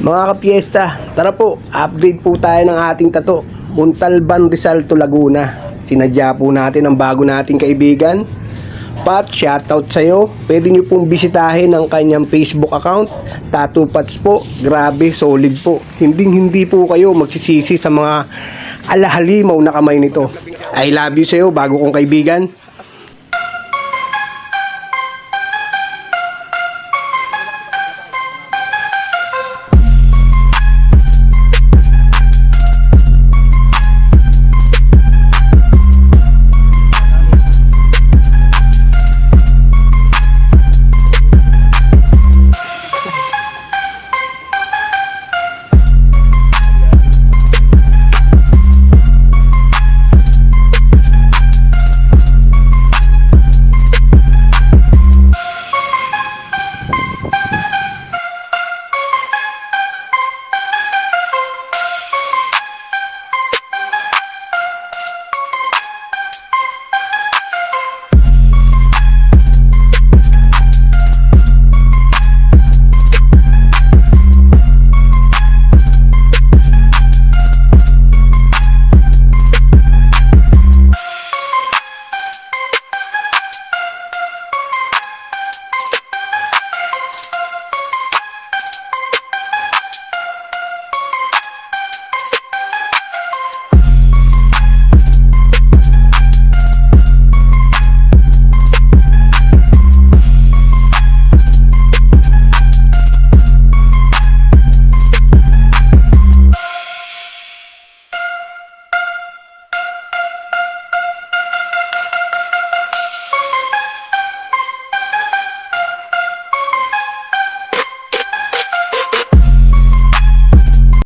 Mga kapiesta, tara po, update po tayo ng ating tato. Montalban, Rizal to Laguna. Sinadya po natin ang bago nating kaibigan. Pat, shoutout sa'yo. Pwede nyo pong bisitahin ang kanyang Facebook account. Tattoo Pats po, grabe, solid po. Hindi po kayo magsisisi sa mga alahalimaw na kamay nito. I love you sa'yo, bago kong kaibigan.